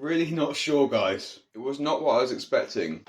really not sure, guys. It was not what I was expecting.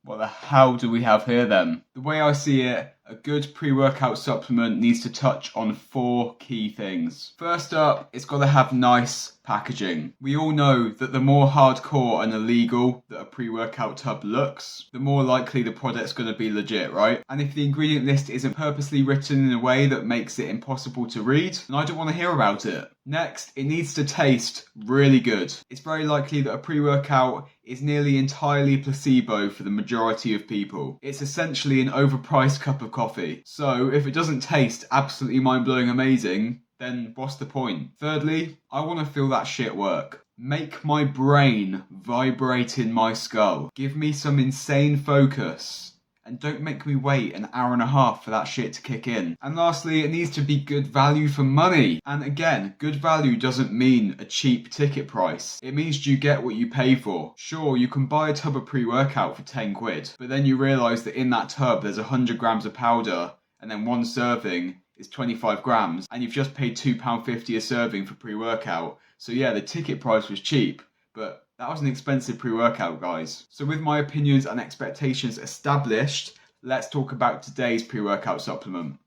What the hell do we have here then? The way I see it, a good pre-workout supplement needs to touch on 4 key things. First up, it's got to have nice packaging. We all know that the more hardcore and illegal that a pre-workout tub looks, the more likely the product's going to be legit, right? And if the ingredient list isn't purposely written in a way that makes it impossible to read, then I don't want to hear about it. Next, it needs to taste really good. It's very likely that a pre-workout is nearly entirely placebo for the majority of people. It's essentially an overpriced cup of coffee. So if it doesn't taste absolutely mind-blowing amazing, then what's the point? Thirdly, I want to feel that shit work. Make my brain vibrate in my skull. Give me some insane focus. And don't make me wait an hour and a half for that shit to kick in. And lastly, it needs to be good value for money. And again, good value doesn't mean a cheap ticket price. It means you get what you pay for. Sure, you can buy a tub of pre-workout for 10 quid, but then you realise that in that tub there's 100 grams of powder, and then one serving is 25 grams, and you've just paid £2.50 a serving for pre-workout. So yeah, the ticket price was cheap, but that was an expensive pre-workout, guys. So with my opinions and expectations established, let's talk about today's pre-workout supplement.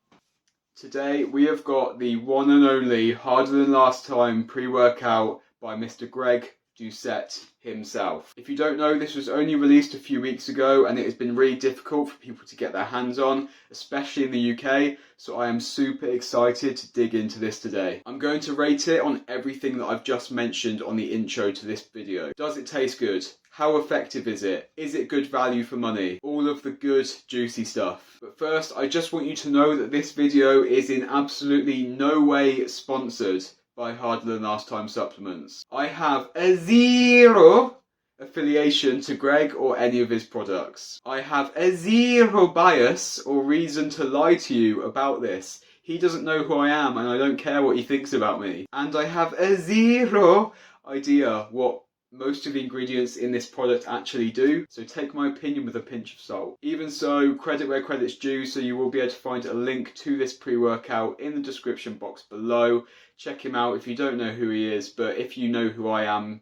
Today we have got the one and only Harder Than Last Time pre-workout by Mr. Greg Doucette himself. If you don't know, this was only released a few weeks ago and it has been really difficult for people to get their hands on, especially in the UK, so I am super excited to dig into this today. I'm going to rate it on everything that I've just mentioned on the intro to this video. Does it taste good? How effective is it? Is it good value for money? All of the good, juicy stuff. But first, I just want you to know that this video is in absolutely no way sponsored by Harder Than Last Time supplements. I have a zero affiliation to Greg or any of his products. I have a zero bias or reason to lie to you about this. He doesn't know who I am and I don't care what he thinks about me. And I have a zero idea what most of the ingredients in this product actually do, so take my opinion with a pinch of salt. Even so, credit where credit's due, so you will be able to find a link to this pre-workout in the description box below. Check him out if you don't know who he is, but if you know who I am,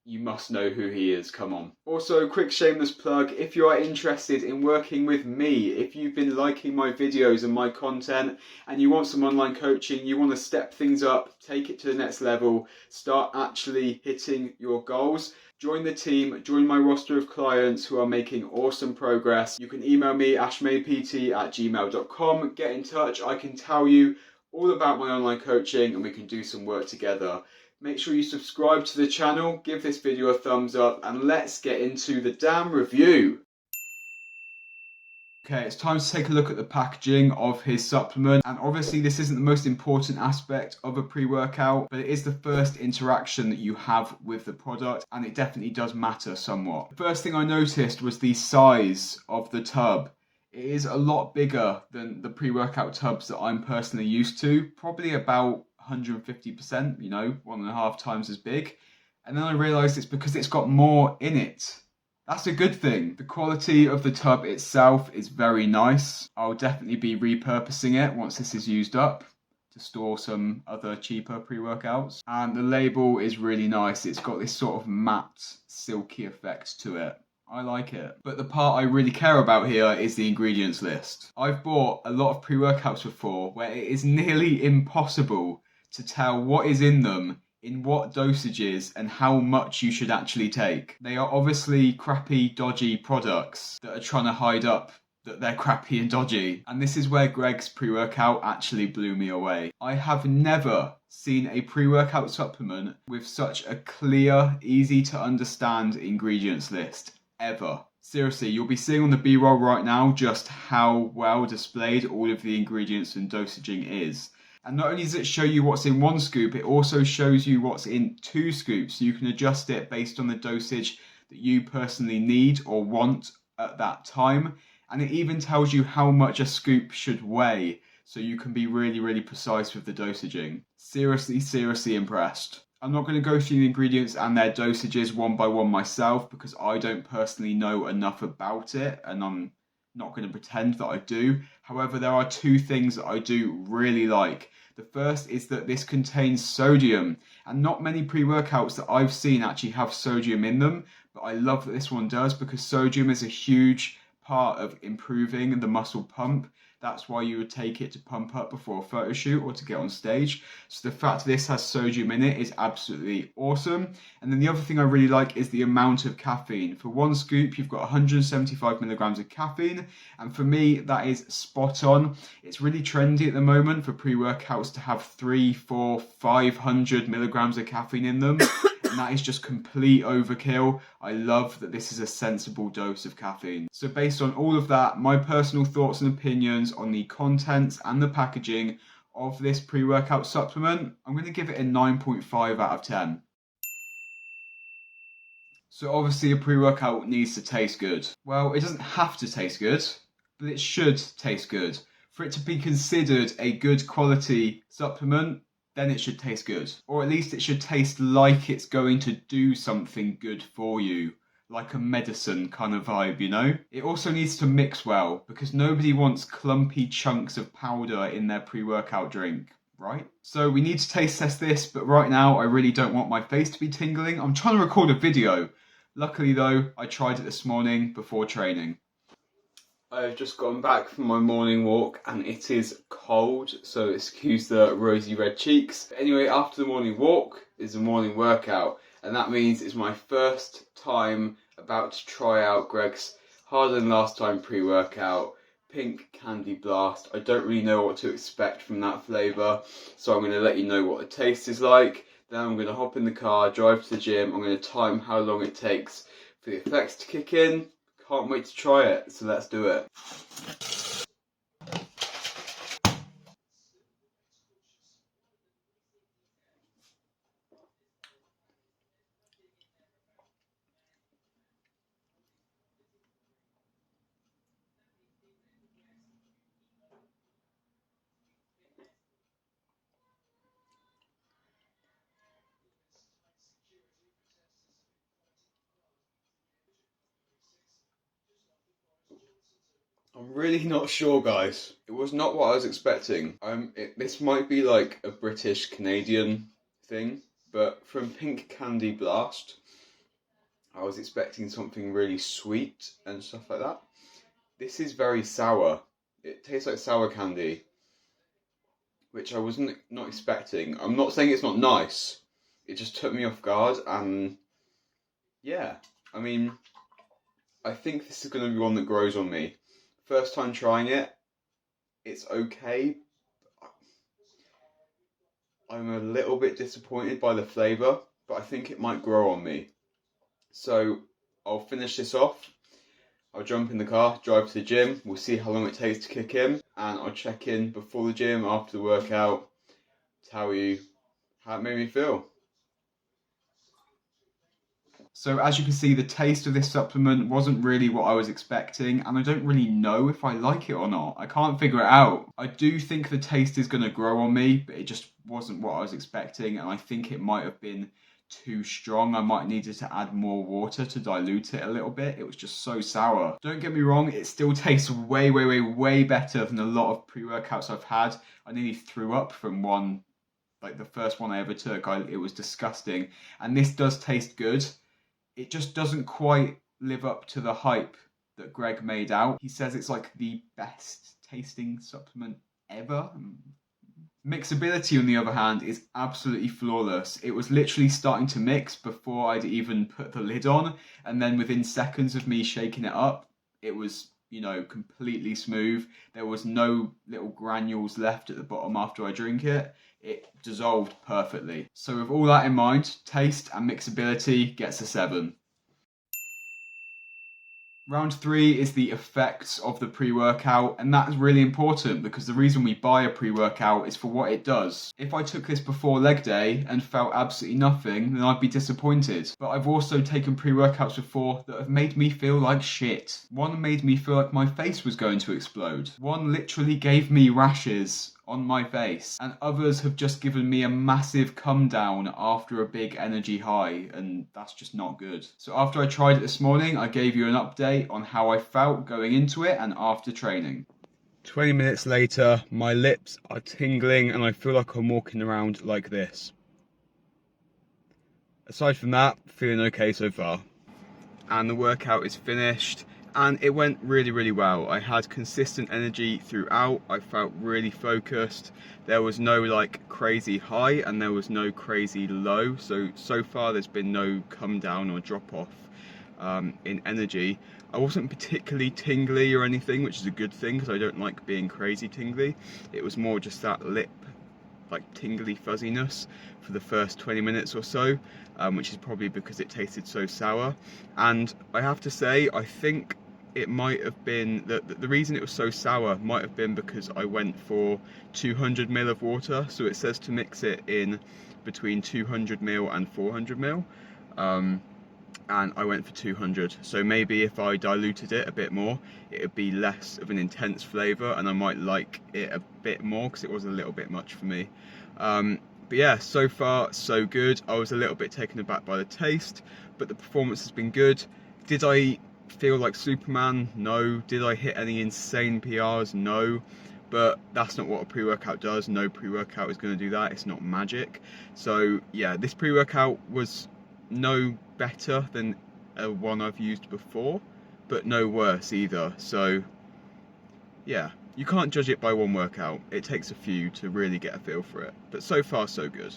you must know who he is, come on. Also, quick shameless plug, if you are interested in working with me, if you've been liking my videos and my content and you want some online coaching, you want to step things up, take it to the next level, start actually hitting your goals, join the team, join my roster of clients who are making awesome progress. You can email me, ashmaypt@gmail.com, get in touch, I can tell you all about my online coaching and we can do some work together. Make sure you subscribe to the channel, give this video a thumbs up, and let's get into the damn review. Okay, it's time to take a look at the packaging of his supplement, and obviously this isn't the most important aspect of a pre-workout, but it is the first interaction that you have with the product, and it definitely does matter somewhat. The first thing I noticed was the size of the tub. It is a lot bigger than the pre-workout tubs that I'm personally used to, probably about 150%, you know, 1.5 times as big. And then I realised it's because it's got more in it. That's a good thing. The quality of the tub itself is very nice. I'll definitely be repurposing it once this is used up to store some other cheaper pre-workouts. And the label is really nice. It's got this sort of matte, silky effect to it. I like it. But the part I really care about here is the ingredients list. I've bought a lot of pre-workouts before where it is nearly impossible to tell what is in them, in what dosages, and how much you should actually take. They are obviously crappy, dodgy products that are trying to hide up that they're crappy and dodgy. And this is where Greg's pre-workout actually blew me away. I have never seen a pre-workout supplement with such a clear, easy to understand ingredients list, ever. Seriously, you'll be seeing on the B-roll right now just how well displayed all of the ingredients and dosaging is. And not only does it show you what's in one scoop, it also shows you what's in 2 scoops, so you can adjust it based on the dosage that you personally need or want at that time. And it even tells you how much a scoop should weigh, so you can be really, really precise with the dosaging. Seriously, seriously impressed. I'm not going to go through the ingredients and their dosages one by one myself because I don't personally know enough about it, and I'm not going to pretend that I do. However, there are two things that I do really like. The first is that this contains sodium, and not many pre-workouts that I've seen actually have sodium in them, but I love that this one does because sodium is a huge part of improving the muscle pump. That's why you would take it to pump up before a photo shoot or to get on stage. So the fact this has sodium in it is absolutely awesome. And then the other thing I really like is the amount of caffeine. For one scoop, you've got 175 milligrams of caffeine. And for me, that is spot on. It's really trendy at the moment for pre-workouts to have 300, 400, 500 milligrams of caffeine in them. And that is just complete overkill. I love that this is a sensible dose of caffeine. So based on all of that, my personal thoughts and opinions on the contents and the packaging of this pre-workout supplement, I'm going to give it a 9.5 out of 10. So obviously a pre-workout needs to taste good. Well, it doesn't have to taste good, but it should taste good. For it to be considered a good quality supplement, then it should taste good. Or at least it should taste like it's going to do something good for you. Like a medicine kind of vibe, you know? It also needs to mix well, because nobody wants clumpy chunks of powder in their pre-workout drink, right? So we need to taste test this, but right now I really don't want my face to be tingling. I'm trying to record a video. Luckily though, I tried it this morning before training. I've just gone back from my morning walk and it is cold, so excuse the rosy red cheeks. But anyway, after the morning walk is the morning workout, and that means it's my first time about to try out Greg's Harder Than Last Time pre-workout, Pink Candy Blast. I don't really know what to expect from that flavour, so I'm going to let you know what the taste is like. Then I'm going to hop in the car, drive to the gym. I'm going to time how long it takes for the effects to kick in. Can't wait to try it, so let's do it. I'm really not sure, guys. It was not what I was expecting. This might be like a British Canadian thing, but from Pink Candy Blast, I was expecting something really sweet and stuff like that. This is very sour. It tastes like sour candy, which I wasn't not expecting. I'm not saying it's not nice. It just took me off guard, and yeah, I mean, I think this is going to be one that grows on me. First time trying it, it's okay. I'm a little bit disappointed by the flavour, but I think it might grow on me. So I'll finish this off. I'll jump in the car, drive to the gym. We'll see how long it takes to kick in, and I'll check in before the gym, after the workout, tell you how it made me feel. So as you can see, the taste of this supplement wasn't really what I was expecting, and I don't really know if I like it or not. I can't figure it out. I do think the taste is going to grow on me, but it just wasn't what I was expecting, and I think it might have been too strong. I might needed to add more water to dilute it a little bit. It was just so sour. Don't get me wrong, it still tastes way better than a lot of pre-workouts I've had. I nearly threw up from one, like the first one I ever took. It was disgusting, and this does taste good. It just doesn't quite live up to the hype that Greg made out. He says it's like the best tasting supplement ever. Mixability, on the other hand, is absolutely flawless. It was literally starting to mix before I'd even put the lid on, and then within seconds of me shaking it up, it was, you know, completely smooth. There was no little granules left at the bottom after I drink it. It dissolved perfectly. So with all that in mind, taste and mixability gets a 7. Round 3 is the effects of the pre-workout, and that's really important because the reason we buy a pre-workout is for what it does. If I took this before leg day and felt absolutely nothing, then I'd be disappointed. But I've also taken pre-workouts before that have made me feel like shit. One made me feel like my face was going to explode. One literally gave me rashes on my face, and others have just given me a massive come down after a big energy high, and that's just not good. So after I tried it this morning, I gave you an update on how I felt going into it and after training. 20 minutes later, my lips are tingling and I feel like I'm walking around like this. Aside from that, feeling okay so far. And the workout is finished and it went really well. I had consistent energy throughout. I felt really focused. There was no like crazy high and there was no crazy low. So far there's been no come down or drop off in energy. I wasn't particularly tingly or anything, which is a good thing because I don't like being crazy tingly. It was more just that lip like tingly fuzziness for the first 20 minutes or so, which is probably because it tasted so sour. And I have to say, I think it might have been the reason it was so sour might have been because I went for 200 ml of water. So it says to mix it in between 200 ml and 400 ml. And I went for 200, so maybe if I diluted it a bit more it would be less of an intense flavour and I might like it a bit more because it was a little bit much for me. But yeah, so far so good. I was a little bit taken aback by the taste, but the performance has been good. Did I feel like Superman? No. Did I hit any insane PRs? No. But that's not what a pre-workout does. No pre-workout is going to do that. It's not magic. So yeah, this pre-workout was no better than one I've used before, but no worse either. So yeah, you can't judge it by one workout. It takes a few to really get a feel for it, but so far so good.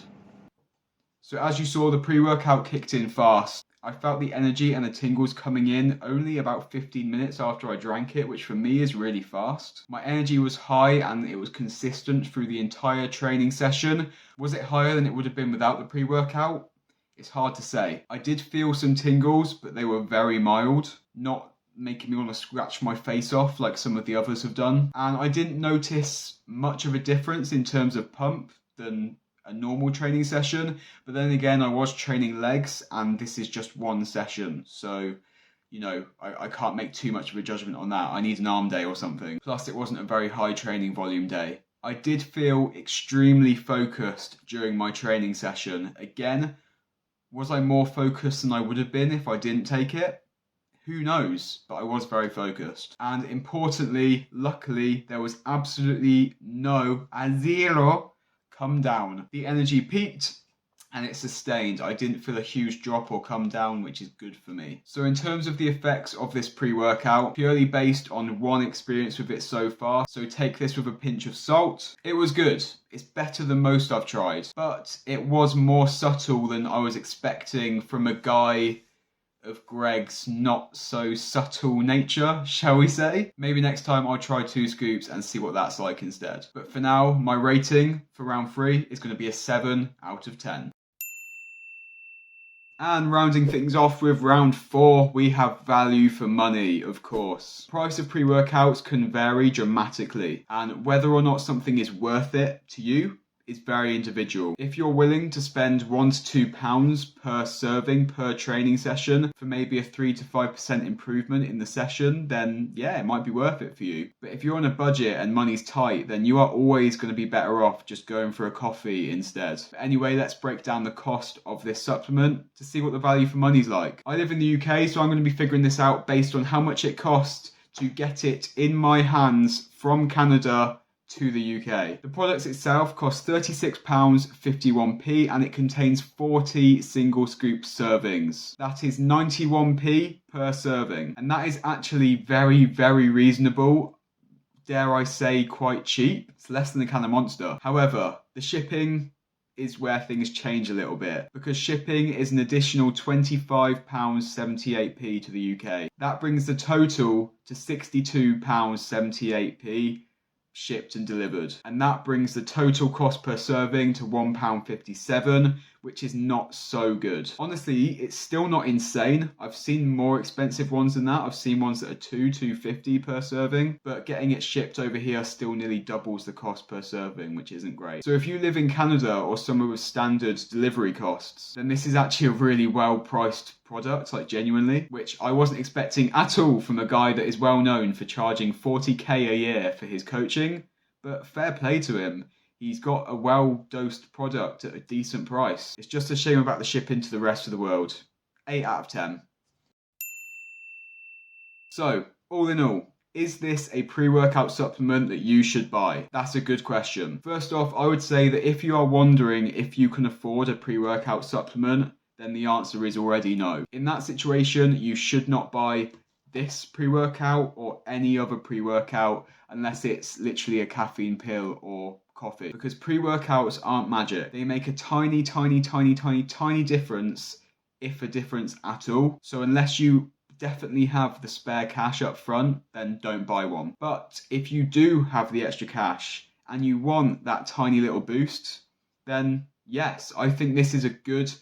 So as you saw, the pre-workout kicked in fast. I felt the energy and the tingles coming in only about 15 minutes after I drank it, which for me is really fast. My energy was high and it was consistent through the entire training session. Was it higher than it would have been without the pre-workout? It's hard to say. I did feel some tingles, but they were very mild, not making me want to scratch my face off like some of the others have done. And I didn't notice much of a difference in terms of pump than a normal training session. But then again, I was training legs and this is just one session. So, you know, I can't make too much of a judgment on that. I need an arm day or something. Plus, it wasn't a very high training volume day. I did feel extremely focused during my training session. Again, was I more focused than I would have been if I didn't take it? Who knows, but I was very focused. And importantly, luckily, there was absolutely no, zero, come down. The energy peaked and it sustained. I didn't feel a huge drop or come down, which is good for me. So in terms of the effects of this pre-workout, purely based on one experience with it so far, so take this with a pinch of salt, it was good. It's better than most I've tried, but it was more subtle than I was expecting from a guy of Greg's not so subtle nature, shall we say. Maybe next time I'll try 2 scoops and see what that's like instead. But for now, my rating for round 3 is going to be a 7 out of 10. And rounding things off with round 4, we have value for money, of course. Price of pre-workouts can vary dramatically, and whether or not something is worth it to you is very individual. If you're willing to spend £1 to £2 per serving per training session for maybe a 3 to 5% improvement in the session, then yeah, it might be worth it for you. But if you're on a budget and money's tight, then you are always going to be better off just going for a coffee instead. But anyway, let's break down the cost of this supplement to see what the value for money's like. I live in the UK, so I'm going to be figuring this out based on how much it costs to get it in my hands from Canada to the UK. The product itself costs £36.51 and it contains 40 single scoop servings. That is 91p per serving, and that is actually very, very reasonable. Dare I say quite cheap. It's less than a can of Monster. However, the shipping is where things change a little bit, because shipping is an additional £25.78p to the UK. That brings the total to £62.78p shipped and delivered, and that brings the total cost per serving to £1.57, which is not so good. Honestly, it's still not insane. I've seen more expensive ones than that. I've seen ones that are £2.50 per serving, but getting it shipped over here still nearly doubles the cost per serving, which isn't great. So if you live in Canada or somewhere with standard delivery costs, then this is actually a really well priced product, like genuinely, which I wasn't expecting at all from a guy that is well known for charging 40k a year for his coaching. But fair play to him. He's got a well-dosed product at a decent price. It's just a shame about the shipping to the rest of the world. 8 out of 10. So, all in all, is this a pre-workout supplement that you should buy? That's a good question. First off, I would say that if you are wondering if you can afford a pre-workout supplement, then the answer is already no. In that situation, you should not buy this pre-workout or any other pre-workout unless it's literally a caffeine pill or coffee, because pre-workouts aren't magic. They make a tiny difference, if a difference at all. So unless you definitely have the spare cash up front, then don't buy one. But if you do have the extra cash and you want that tiny little boost, then yes, I think this is a good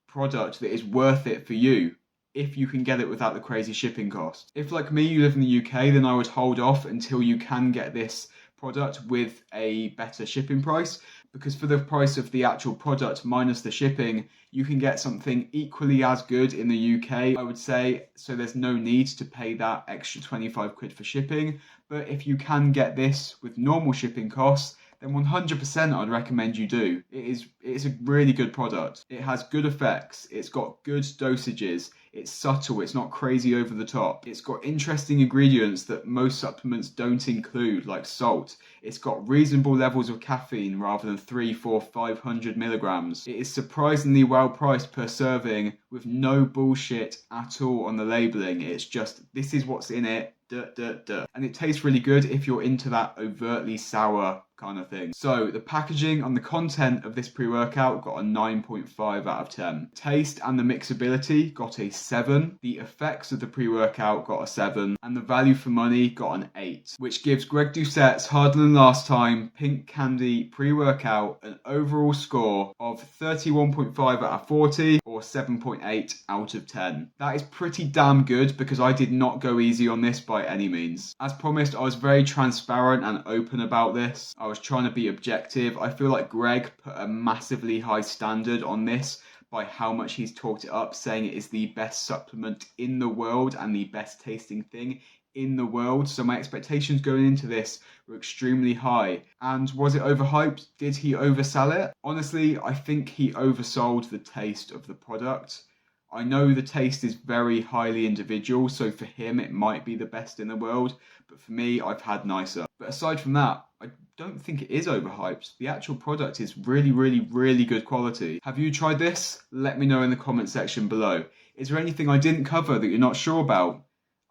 product that is worth it for you if you can get it without the crazy shipping cost. If, like me, you live in the UK, then I would hold off until you can get this product with a better shipping price, because for the price of the actual product minus the shipping, you can get something equally as good in the UK, I would say, so there's no need to pay that extra 25 quid for shipping. But if you can get this with normal shipping costs, then 100% I'd recommend you do. It's a really good product. It has good effects, it's got good dosages, it's subtle, it's not crazy over the top. It's got interesting ingredients that most supplements don't include, like salt. It's got reasonable levels of caffeine rather than 300, 400, 500 milligrams. It is surprisingly well priced per serving with no bullshit at all on the labeling. It's just, this is what's in it. And it tastes really good if you're into that overtly sour kind of thing. So the packaging and the content of this pre-workout got a 9.5 out of 10. Taste and the mixability got a 7. The effects of the pre-workout got a 7. And the value for money got an 8. Which gives Greg Doucette's Harder Than Last Time Pink Candy pre-workout an overall score of 31.5 out of 40 or 7.8 out of 10. That is pretty damn good because I did not go easy on this by any means. As promised, I was very transparent and open about this. I was trying to be objective. I feel like Greg put a massively high standard on this by how much he's talked it up, saying it is the best supplement in the world and the best tasting thing in the world. So my expectations going into this were extremely high. And was it overhyped? Did he oversell it? Honestly, I think he oversold the taste of the product. I know the taste is very highly individual, so for him it might be the best in the world, but for me, I've had nicer. But aside from that, I don't think it is overhyped. The actual product is really good quality. Have you tried this? Let me know in the comment section below. Is there anything I didn't cover that you're not sure about?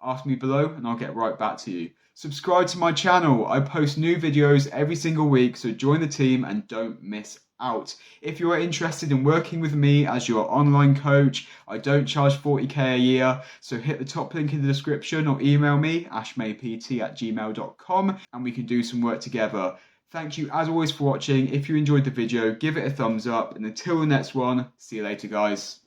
Ask me below and I'll get right back to you. Subscribe to my channel. I post new videos every single week, so join the team and don't miss out. If you are interested in working with me as your online coach, I don't charge 40k a year, so hit the top link in the description or email me, ashmaypt@gmail.com, and we can do some work together. Thank you as always for watching. If you enjoyed the video, give it a thumbs up, and until the next one, see you later guys.